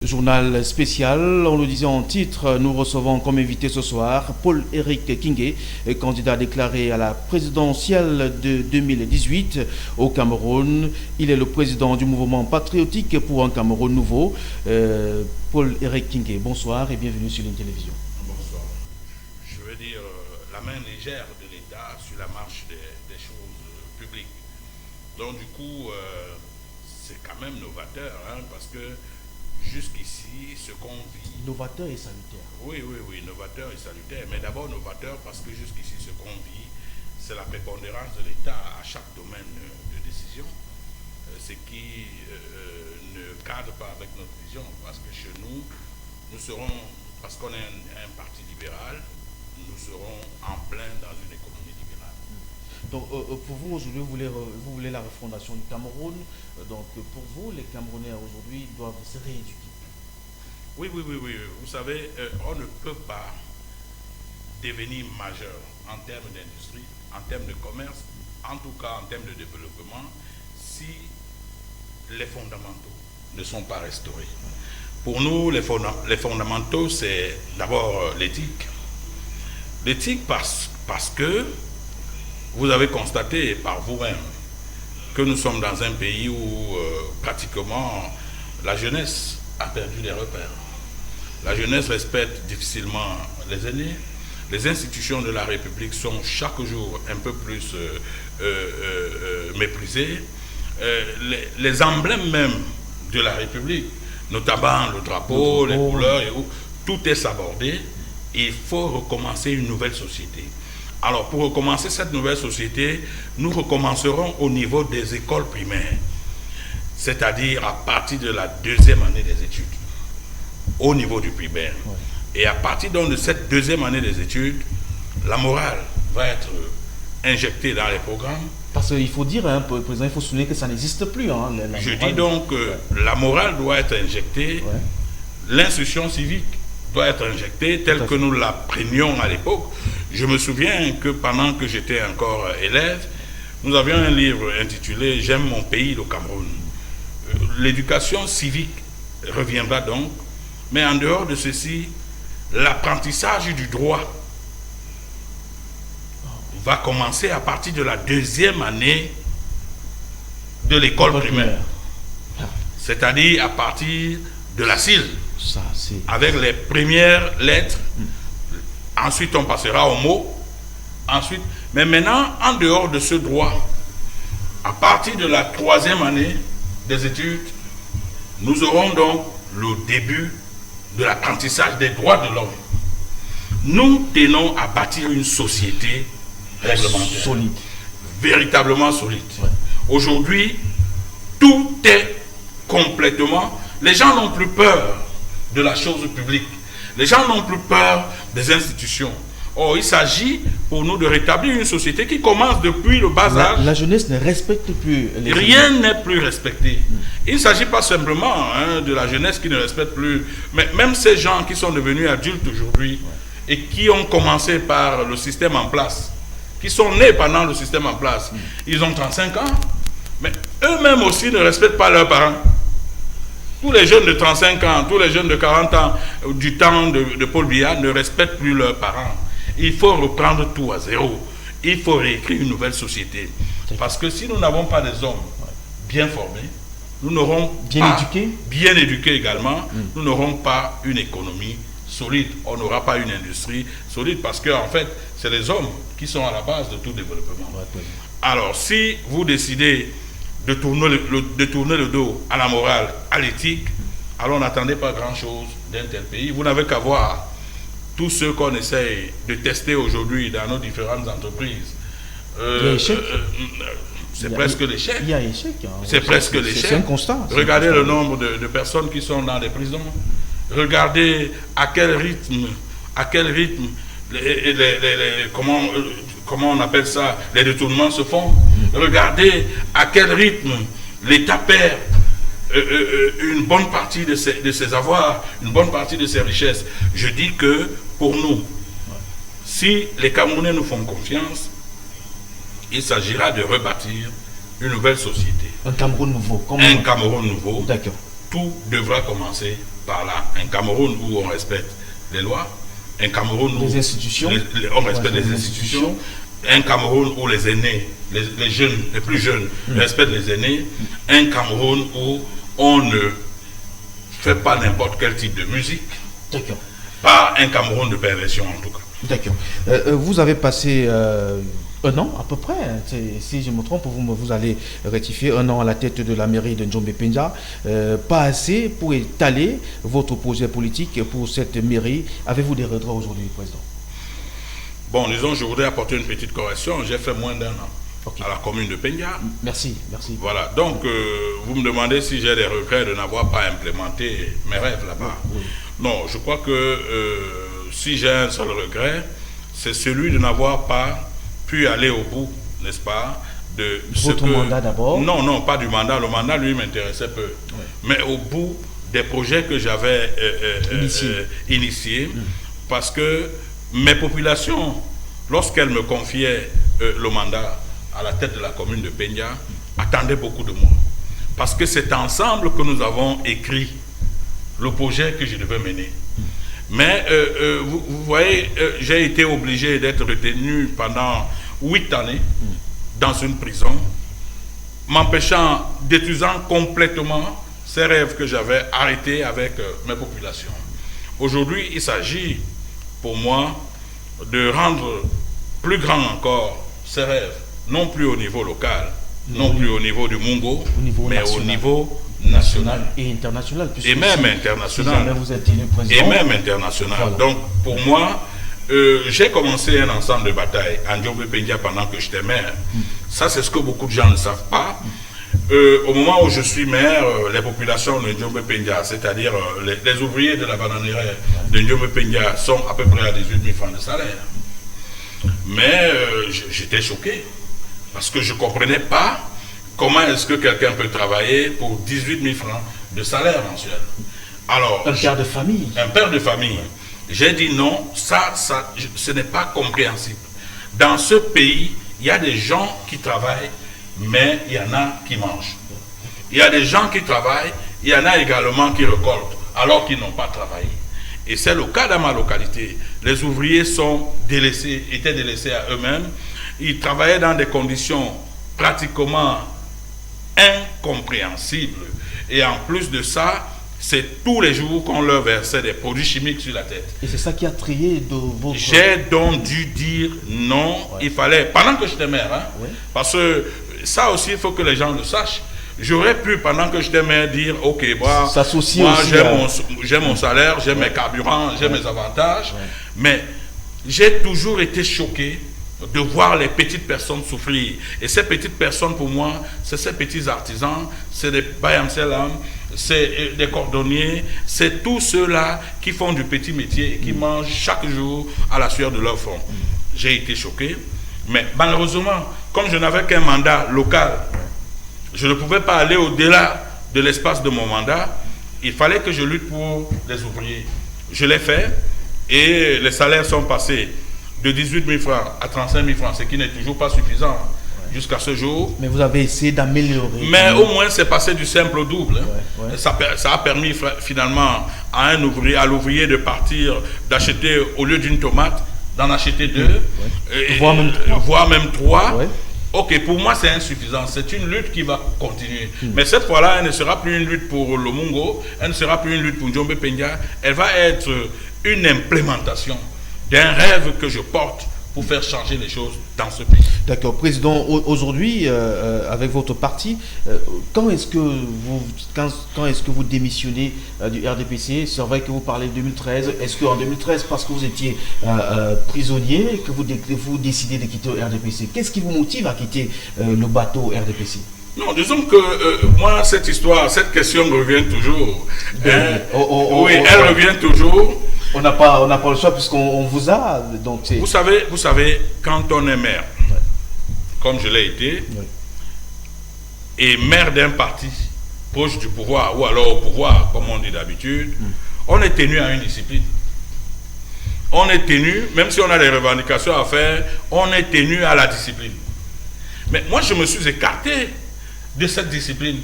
Journal spécial, on le disait en titre, nous recevons comme invité ce soir Paul-Éric Kingué, candidat déclaré à la présidentielle de 2018 au Cameroun. Il est le président du mouvement patriotique pour un Cameroun nouveau. Paul-Éric Kingué, bonsoir et bienvenue sur l'Intélévision. Bonsoir. Je veux dire la main légère de l'État sur la marche des choses publiques. Donc du coup, c'est quand même novateur, parce que jusqu'ici, ce qu'on vit... Novateur et salutaire. Oui, novateur et salutaire. Mais d'abord novateur parce que jusqu'ici, ce qu'on vit, c'est la prépondérance de l'État à chaque domaine de décision, ce qui ne cadre pas avec notre vision. Parce que chez nous, nous serons, parce qu'on est un parti libéral, nous serons en plein dans une économie libérale. Donc pour vous aujourd'hui, vous voulez la refondation du Cameroun. Donc pour vous, les Camerounais aujourd'hui doivent se rééduquer. Oui. Vous savez, on ne peut pas devenir majeur en termes d'industrie, en termes de commerce, en tout cas en termes de développement, si les fondamentaux ne sont pas restaurés. Pour nous, les fondamentaux, c'est d'abord l'éthique. L'éthique parce que vous avez constaté par vous-même que nous sommes dans un pays où pratiquement la jeunesse a perdu les repères. La jeunesse respecte difficilement les aînés. Les institutions de la République sont chaque jour un peu plus méprisées. Les emblèmes même de la République, notamment le drapeau, les couleurs, tout est sabordé. Il faut recommencer une nouvelle société. Alors, pour recommencer cette nouvelle société, nous recommencerons au niveau des écoles primaires, c'est-à-dire à partir de la deuxième année des études, au niveau du primaire. Ouais. Et à partir donc de cette deuxième année des études, la morale va être injectée dans les programmes. Parce qu'il faut dire, président, il faut souligner que ça n'existe plus. Je dis donc que la morale doit être injectée, l'instruction civique doit être injectée telle que nous l'apprenions à l'époque. Je me souviens que pendant que j'étais encore élève, nous avions un livre intitulé « J'aime mon pays, le Cameroun ». L'éducation civique reviendra donc, mais en dehors de ceci, l'apprentissage du droit va commencer à partir de la deuxième année de l'école primaire. C'est-à-dire à partir de la CIL, avec les premières lettres. Ensuite, on passera au mot. Ensuite, mais maintenant, en dehors de ce droit, à partir de la troisième année des études, nous aurons donc le début de l'apprentissage des droits de l'homme. Nous tenons à bâtir une société réglementaire, solide, véritablement solide. Ouais. Aujourd'hui, tout est complètement... Les gens n'ont plus peur de la chose publique. Les gens n'ont plus peur des institutions. Or, il s'agit pour nous de rétablir une société qui commence depuis le bas âge. La jeunesse ne respecte plus les Rien n'est plus respecté. Il ne s'agit pas simplement de la jeunesse qui ne respecte plus, mais même ces gens qui sont devenus adultes aujourd'hui et qui ont commencé par le système en place, qui sont nés pendant le système en place, ils ont 35 ans, mais eux-mêmes aussi ne respectent pas leurs parents. Tous les jeunes de 35 ans, tous les jeunes de 40 ans, du temps de Paul Biya, ne respectent plus leurs parents. Il faut reprendre tout à zéro. Il faut réécrire une nouvelle société. Parce que si nous n'avons pas des hommes bien formés, nous n'aurons bien éduqués également, nous n'aurons pas une économie solide. On n'aura pas une industrie solide parce que, en fait, c'est les hommes qui sont à la base de tout développement. Alors, si vous décidez de tourner le dos à la morale, à l'éthique, alors n'attendez pas grand-chose d'un tel pays. Vous n'avez qu'à voir tous ceux qu'on essaye de tester aujourd'hui dans nos différentes entreprises. C'est presque l'échec. Il y a échec. C'est presque l'échec. C'est un constat. Regardez le nombre de personnes qui sont dans les prisons. Regardez à quel rythme comment on appelle ça, les détournements se font. Regardez à quel rythme l'État perd une bonne partie de ses avoirs, une bonne partie de ses richesses. Je dis que pour nous, si les Camerounais nous font confiance, il s'agira de rebâtir une nouvelle société. Un Cameroun nouveau. Un Cameroun nouveau. D'accord. tout devra commencer par là. Un Cameroun où on respecte les lois, un Cameroun où les institutions, on respecte les institutions, un Cameroun où les aînés, les jeunes, les plus jeunes respectent les aînés, un Cameroun où on ne fait pas n'importe quel type de musique. D'accord. Pas un Cameroun de perversion en tout cas. D'accord. Vous avez passé un an à peu près, hein, si je me trompe, vous allez rectifier, un an à la tête de la mairie de Njombe Penja. Pas assez pour étaler votre projet politique pour cette mairie. Avez-vous des regrets aujourd'hui, Président? Bon, disons, je voudrais apporter une petite correction. J'ai fait moins d'un an à la commune de Penja. Merci, merci. Voilà, donc vous me demandez si j'ai des regrets de n'avoir pas implémenté mes rêves là-bas. Oui. Non, je crois que si j'ai un seul regret, c'est celui de n'avoir pas pu aller au bout, n'est-ce pas, de votre mandat d'abord? Non, non, pas du mandat. Le mandat, lui, m'intéressait peu. Oui. Mais au bout des projets que j'avais initiés, parce que mes populations, lorsqu'elles me confiaient le mandat à la tête de la commune de Penja, attendaient beaucoup de moi. Parce que c'est ensemble que nous avons écrit le projet que je devais mener. Mais vous voyez, j'ai été obligé d'être retenu pendant 8 années dans une prison, m'empêchant, détruisant complètement ces rêves que j'avais arrêtés avec mes populations. Aujourd'hui, il s'agit pour moi de rendre plus grand encore ces rêves, non plus au niveau local, non plus au niveau du Mungo, mais au niveau national et international. Et même international. Si vous êtes élu président, et même international. Voilà. Donc, pour moi, j'ai commencé un ensemble de batailles à Njombe Penja pendant que j'étais maire. Ça, c'est ce que beaucoup de gens ne savent pas. Au moment où je suis maire, les populations de Njombe Penja, c'est-à-dire les ouvriers de la bananière de Njombe Penja, sont à peu près à 18 000 francs de salaire. Mais j'étais choqué parce que je ne comprenais pas comment est-ce que quelqu'un peut travailler pour 18 000 francs de salaire mensuel. Alors, un père de famille. Un père de famille. J'ai dit non, ce n'est pas compréhensible. Dans ce pays, il y a des gens qui travaillent, mais il y en a qui mangent. Il y a des gens qui travaillent, il y en a également qui récoltent, alors qu'ils n'ont pas travaillé. Et c'est le cas dans ma localité. Les ouvriers étaient délaissés à eux-mêmes. Ils travaillaient dans des conditions pratiquement incompréhensibles. Et en plus de ça, c'est tous les jours qu'on leur versait des produits chimiques sur la tête. Et c'est ça qui a trié de vos... J'ai donc dû dire non, il fallait, pendant que j'étais maire, hein, parce que ça aussi, il faut que les gens le sachent. J'aurais pu, pendant que j'étais maire, dire, ok, moi j'ai mon salaire, j'ai mes carburants, j'ai mes avantages, mais j'ai toujours été choqué de voir les petites personnes souffrir. Et ces petites personnes, pour moi, c'est ces petits artisans, c'est des bayamselam, c'est des cordonniers, c'est tous ceux-là qui font du petit métier et qui mangent chaque jour à la sueur de leur front. J'ai été choqué, mais malheureusement, comme je n'avais qu'un mandat local, je ne pouvais pas aller au-delà de l'espace de mon mandat. Il fallait que je lutte pour les ouvriers. Je l'ai fait et les salaires sont passés de 18 000 francs à 35 000 francs, ce qui n'est toujours pas suffisant jusqu'à ce jour. Mais vous avez essayé d'améliorer. Mais au moins, c'est passé du simple au double. Hein. Ça a permis finalement à l'ouvrier de partir, d'acheter, au lieu d'une tomate, d'en acheter deux, voire même trois. Ok, pour moi, c'est insuffisant. C'est une lutte qui va continuer. Mais cette fois-là, elle ne sera plus une lutte pour le Mungo, elle ne sera plus une lutte pour Njombe Penja. Elle va être une implémentation d'un rêve que je porte pour faire changer les choses dans ce pays. D'accord. Président, aujourd'hui, avec votre parti, quand est-ce que vous démissionnez du RDPC? C'est vrai que vous parlez de 2013. Est-ce qu'en 2013, parce que vous étiez prisonnier, que vous décidez de quitter le RDPC? Qu'est-ce qui vous motive à quitter le bateau RDPC? Non, disons que moi, cette histoire, cette question revient toujours. Oui, elle revient toujours. On n'a pas le choix puisqu'on vous a. Donc vous savez, quand on est maire, comme je l'ai été, et maire d'un parti proche du pouvoir, ou alors au pouvoir, comme on dit d'habitude, on est tenu à une discipline. On est tenu, même si on a des revendications à faire, on est tenu à la discipline. Mais moi, je me suis écarté de cette discipline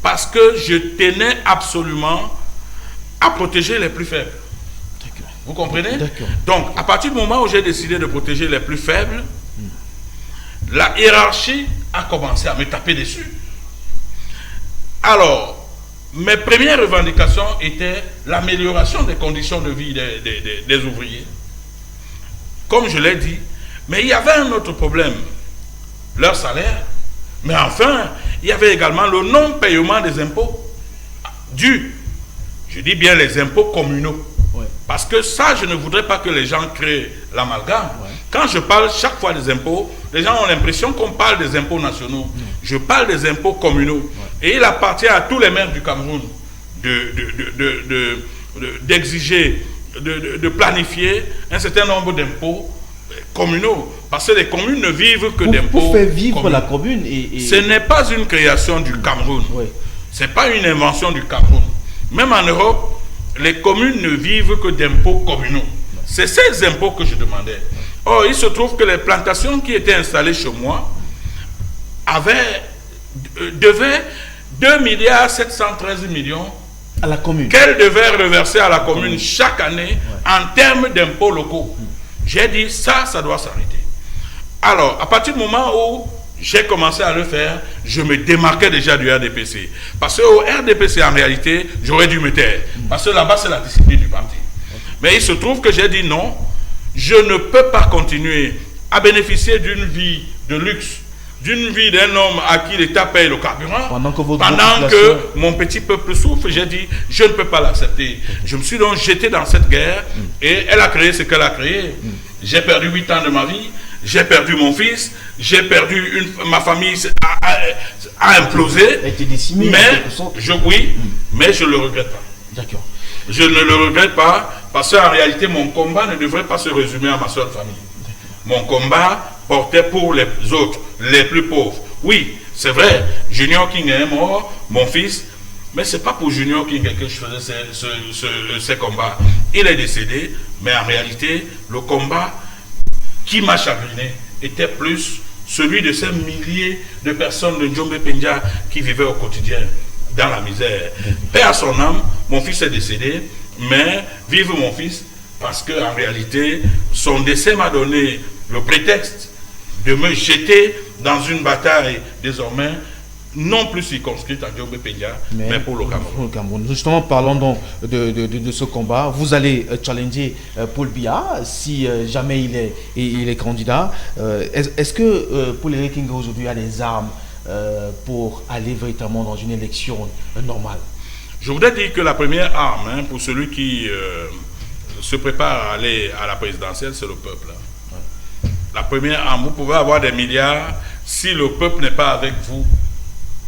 parce que je tenais absolument à protéger les plus faibles. Vous comprenez? Donc, à partir du moment où j'ai décidé de protéger les plus faibles, la hiérarchie a commencé à me taper dessus. Alors, mes premières revendications étaient l'amélioration des conditions de vie des ouvriers. Comme je l'ai dit, mais il y avait un autre problème, leur salaire, mais enfin, il y avait également le non-paiement des impôts dus. Je dis bien les impôts communaux. Ouais. Parce que ça, je ne voudrais pas que les gens créent l'amalgame. Ouais. Quand je parle chaque fois des impôts, les gens ont l'impression qu'on parle des impôts nationaux. Je parle des impôts communaux. Ouais. Et il appartient à tous les maires du Cameroun d'exiger, de planifier un certain nombre d'impôts communaux. Parce que les communes ne vivent que d'impôts. Pour faire vivre communaux. La commune. Ce n'est pas une création du Cameroun. Oui. Ce n'est pas une invention du Cameroun. Même en Europe, les communes ne vivent que d'impôts communaux. C'est ces impôts que je demandais. Or, il se trouve que les plantations qui étaient installées chez moi devaient 2,713 milliards à la commune. Qu'elle devait reverser à la commune chaque année en termes d'impôts locaux. J'ai dit, ça doit s'arrêter. Alors, à partir du moment où j'ai commencé à le faire, je me démarquais déjà du RDPC. Parce qu'au RDPC, en réalité, j'aurais dû me taire. Parce que là-bas, c'est la discipline du parti. Mais il se trouve que j'ai dit non, je ne peux pas continuer à bénéficier d'une vie de luxe, d'une vie d'un homme à qui l'État paye le carburant, pendant que mon petit peuple souffre. J'ai dit, je ne peux pas l'accepter. Je me suis donc jeté dans cette guerre et elle a créé ce qu'elle a créé. J'ai perdu 8 ans de ma vie, j'ai perdu mon fils, j'ai perdu ma famille a implosé. Mais mais je ne le regrette pas. D'accord. Je ne le regrette pas parce qu'en réalité, mon combat ne devrait pas se résumer à ma seule famille. Mon combat portait pour les autres, les plus pauvres. Oui, c'est vrai, Junior King est mort, mon fils, mais ce n'est pas pour Junior King que je faisais ces combats. Il est décédé, mais en réalité, le combat qui m'a chagriné était plus celui de ces milliers de personnes de Djombe Penja qui vivaient au quotidien dans la misère. Paix à son âme, mon fils est décédé, mais vive mon fils, parce qu'en réalité, son décès m'a donné le prétexte de me jeter dans une bataille désormais non plus circonscrite à Djombe Penja, mais pour le Cameroun. Justement, parlons donc de ce combat. Vous allez challenger Paul Biya si jamais il est candidat. Est-ce que Paul-Éric Kingué aujourd'hui a les armes pour aller véritablement dans une élection normale? Je voudrais dire que la première arme pour celui qui se prépare à aller à la présidentielle, c'est le peuple. Ouais. La première arme, vous pouvez avoir des milliards, si le peuple n'est pas avec vous,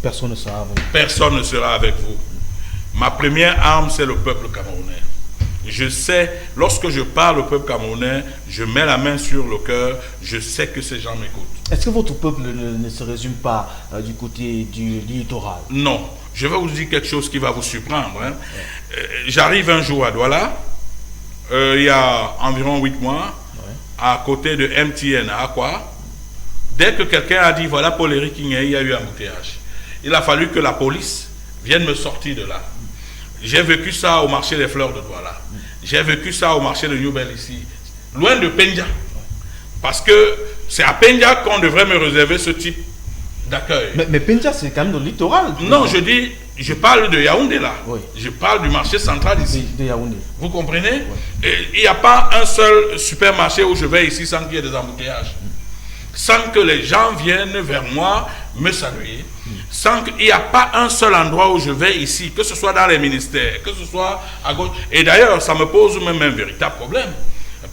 personne ne sera avec vous. Personne ne sera avec vous. Ma première arme, c'est le peuple camerounais. Je sais, lorsque je parle au peuple camerounais, je mets la main sur le cœur, je sais que ces gens m'écoutent. Est-ce que votre peuple ne se résume pas du côté du littoral? Non. Je vais vous dire quelque chose qui va vous surprendre. J'arrive un jour à Douala, il y a environ 8 mois, à côté de MTN à Akwa. Dès que quelqu'un a dit, voilà Paul-Éric Kingué, il y a eu un embouteillage. Il a fallu que la police vienne me sortir de là. J'ai vécu ça au marché des fleurs de Douala. J'ai vécu ça au marché de Newbel ici, loin de Penja. Parce que c'est à Penja qu'on devrait me réserver ce type d'accueil. Mais Penja, c'est quand même dans le littoral. Non, je parle de Yaoundé là. Oui. Je parle du marché central ici. De Yaoundé. Vous comprenez? Oui. Il n'y a pas un seul supermarché où je vais ici sans qu'il y ait des embouteillages. Sans que les gens viennent vers moi me saluer. Sans qu'il n'y a pas un seul endroit où je vais ici, que ce soit dans les ministères, que ce soit à gauche. Et d'ailleurs, ça me pose même un véritable problème.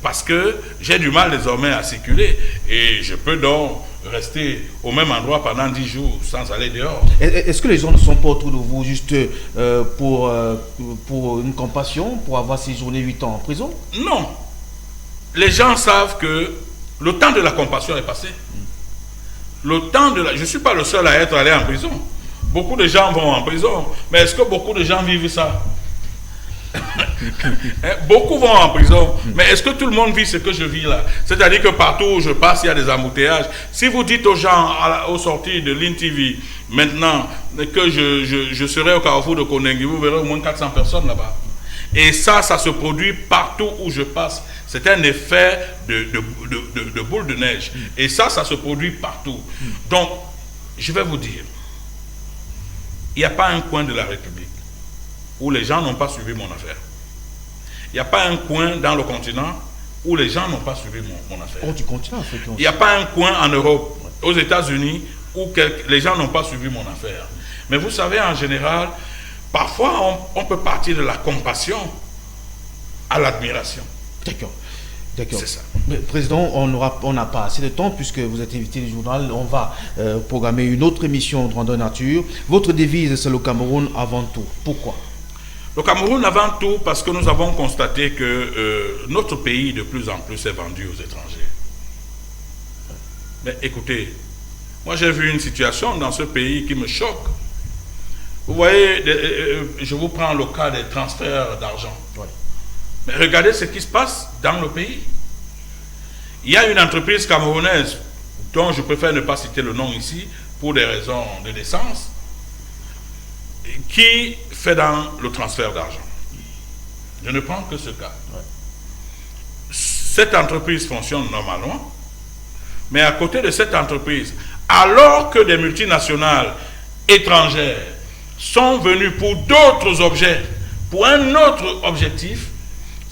Parce que j'ai du mal désormais à circuler. Et je peux donc rester au même endroit pendant 10 jours sans aller dehors. Est-ce que les gens ne sont pas autour de vous juste pour une compassion, pour avoir séjourné 8 ans en prison? Non. Les gens savent que le temps de la compassion est passé. Je ne suis pas le seul à être allé en prison. Beaucoup de gens vont en prison. Mais est-ce que beaucoup de gens vivent ça? Beaucoup vont en prison. Mais est-ce que tout le monde vit ce que je vis là? C'est-à-dire que partout où je passe, il y a des embouteillages. Si vous dites aux gens aux sorties de l'INTV, maintenant que je serai au carrefour de Konengi, vous verrez au moins 400 personnes là-bas. Et ça se produit partout où je passe. C'est un effet de boule de neige. Et ça se produit partout. Donc, je vais vous dire, il n'y a pas un coin de la République où les gens n'ont pas suivi mon affaire. Il n'y a pas un coin dans le continent où les gens n'ont pas suivi mon affaire. Oh, du continent africain. Il n'y a pas un coin en Europe, aux États-Unis, où les gens n'ont pas suivi mon affaire. Mais vous savez, en général, parfois on peut partir de la compassion à l'admiration. D'accord. C'est ça. Mais, Président, on n'a pas assez de temps puisque vous êtes invité du journal. On va programmer une autre émission de grandeur nature. Votre devise, c'est le Cameroun avant tout. Pourquoi? Le Cameroun avant tout parce que nous avons constaté que notre pays de plus en plus est vendu aux étrangers. Mais écoutez, moi j'ai vu une situation dans ce pays qui me choque. Vous voyez, je vous prends le cas des transferts d'argent. Ouais. Mais regardez ce qui se passe dans le pays. Il y a une entreprise camerounaise dont je préfère ne pas citer le nom ici pour des raisons de décence qui fait dans le transfert d'argent. Je ne prends que ce cas. Ouais. Cette entreprise fonctionne normalement, mais à côté de cette entreprise, alors que des multinationales étrangères sont venues pour d'autres objets, pour un autre objectif,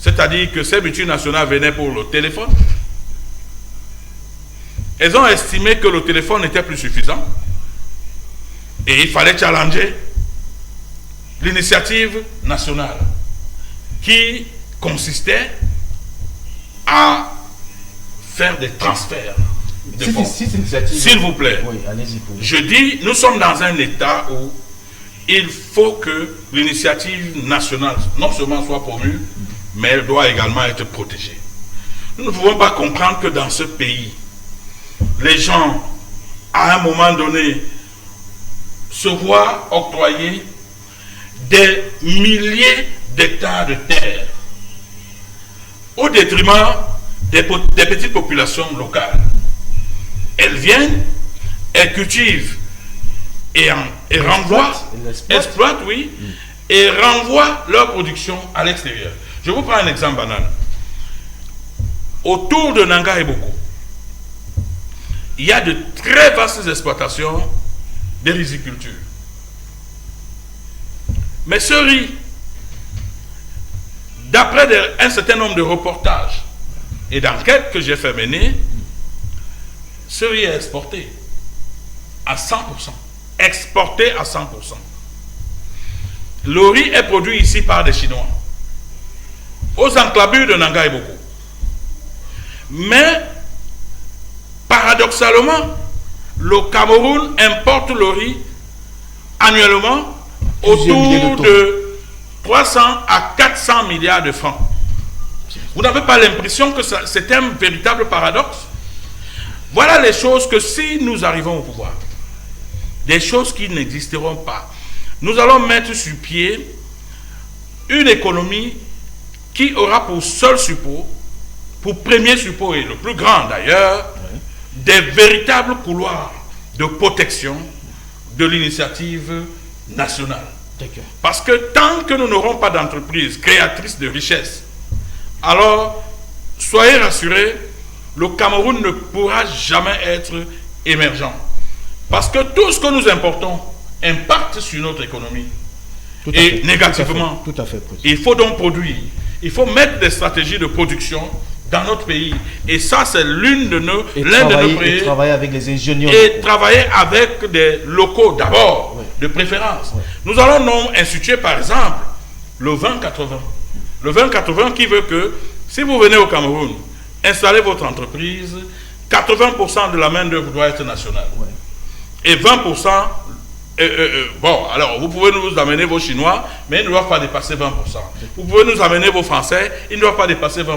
c'est-à-dire que ces multinationales venaient pour le téléphone. Elles ont estimé que le téléphone n'était plus suffisant et il fallait challenger l'initiative nationale qui consistait à faire des transferts de fonds. S'il vous plaît, oui, allez-y. Je dis, nous sommes dans un état où il faut que l'initiative nationale non seulement soit promue, mais elle doit également être protégée. Nous ne pouvons pas comprendre que dans ce pays, les gens, à un moment donné, se voient octroyer des milliers d'hectares de terre au détriment des petites populations locales. Elles viennent, elles cultivent et renvoient, exploitent, oui, et renvoient leur production à l'extérieur. Je vous prends un exemple banal. Autour de Nanga et Boko, il y a de très vastes exploitations de riziculture. Mais ce riz, d'après un certain nombre de reportages et d'enquêtes que j'ai fait mener, ce riz est exporté à 100%. Exporté à 100%. Le riz est produit ici par des Chinois, aux enclavures de Nanga et Boko. Mais, paradoxalement, le Cameroun importe le riz annuellement autour de 300 à 400 milliards de francs. Vous n'avez pas l'impression que c'est un véritable paradoxe? Voilà les choses que si nous arrivons au pouvoir, des choses qui n'existeront pas, nous allons mettre sur pied une économie qui aura pour seul support, pour premier support et le plus grand d'ailleurs, des véritables couloirs de protection de l'initiative nationale. Parce que tant que nous n'aurons pas d'entreprise créatrice de richesse, alors soyez rassurés, le Cameroun ne pourra jamais être émergent. Parce que tout ce que nous importons impacte sur notre économie. Et négativement. Tout à fait. Il faut donc produire. Il faut mettre des stratégies de production dans notre pays. Et ça, c'est l'un de nos priorités. Et travailler avec les ingénieurs. Et travailler avec des locaux d'abord, de préférence. Nous allons donc instituer, par exemple, le 20-80. Le 20-80 qui veut que, si vous venez au Cameroun, installez votre entreprise, 80% de la main-d'œuvre doit être nationale. Et 20%, bon, alors vous pouvez nous amener vos Chinois, mais ils ne doivent pas dépasser 20%. Vous pouvez nous amener vos Français, ils ne doivent pas dépasser 20%.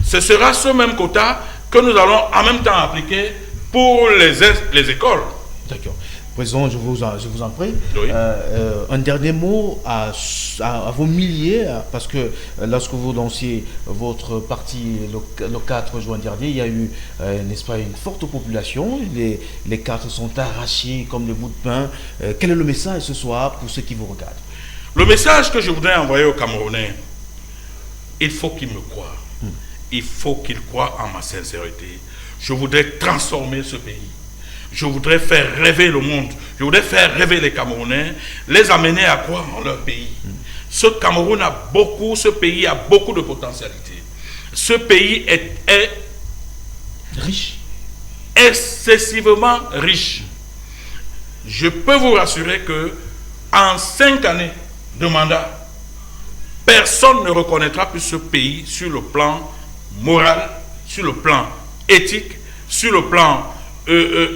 Ce sera ce même quota que nous allons en même temps appliquer pour les écoles. D'accord. Président, je vous en prie. Oui. Un dernier mot à vos milliers, parce que lorsque vous lanciez votre parti le 4 juin dernier, il y a eu, n'est-ce pas, une forte population. Les cartes sont arrachées comme des bouts de pain. Quel est le message ce soir pour ceux qui vous regardent? Le message que je voudrais envoyer aux Camerounais, il faut qu'ils me croient. Il faut qu'ils croient en ma sincérité. Je voudrais transformer ce pays. Je voudrais faire rêver le monde. Je voudrais faire rêver les Camerounais, les amener à croire en leur pays. Ce Cameroun a beaucoup, ce pays a beaucoup de potentialités. Ce pays est Riche. excessivement riche. Je peux vous rassurer que en 5 années de mandat, personne ne reconnaîtra plus ce pays sur le plan moral, sur le plan éthique, sur le plan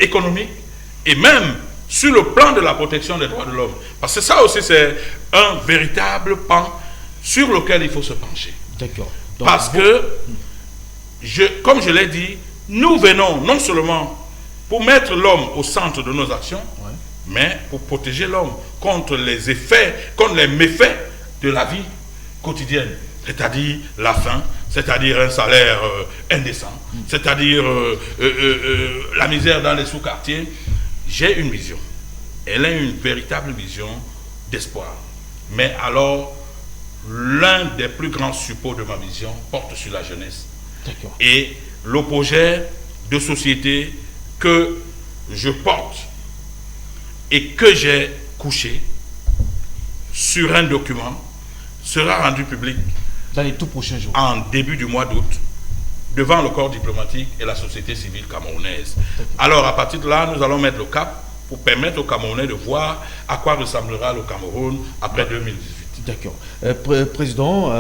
économique et même sur le plan de la protection des droits de l'homme. Parce que ça aussi, c'est un véritable pan sur lequel il faut se pencher. D'accord. Parce que, comme je l'ai dit, nous venons non seulement pour mettre l'homme au centre de nos actions, mais pour protéger l'homme contre les effets, contre les méfaits de la vie quotidienne, c'est-à-dire la faim, c'est-à-dire un salaire indécent, c'est-à-dire la misère dans les sous-quartiers. J'ai une vision. Elle est une véritable vision d'espoir. Mais alors, l'un des plus grands suppôts de ma vision porte sur la jeunesse. Et le projet de société que je porte et que j'ai couché sur un document sera rendu public dans les tout prochains jours, en début du mois d'août, devant le corps diplomatique et la société civile camerounaise. Alors à partir de là, nous allons mettre le cap pour permettre aux Camerounais de voir à quoi ressemblera le Cameroun après 2018. D'accord. Président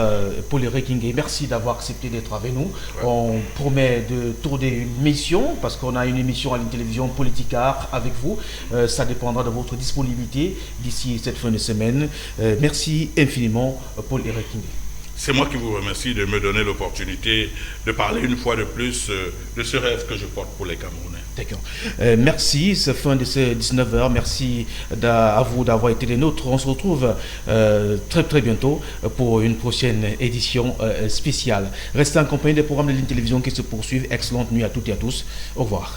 Paul-Éric Kingué, merci d'avoir accepté d'être avec nous. On promet de tourner une mission, parce qu'on a une émission à la télévision Politicard avec vous. Ça dépendra de votre disponibilité d'ici cette fin de semaine. Merci infiniment, Paul-Éric Kingué. C'est moi qui vous remercie de me donner l'opportunité de parler une fois de plus de ce rêve que je porte pour les Camerounais. D'accord. Merci, c'est fin de ces 19h. Merci à vous d'avoir été les nôtres. On se retrouve très très bientôt pour une prochaine édition spéciale. Restez en compagnie des programmes de la télévision qui se poursuivent. Excellente nuit à toutes et à tous. Au revoir.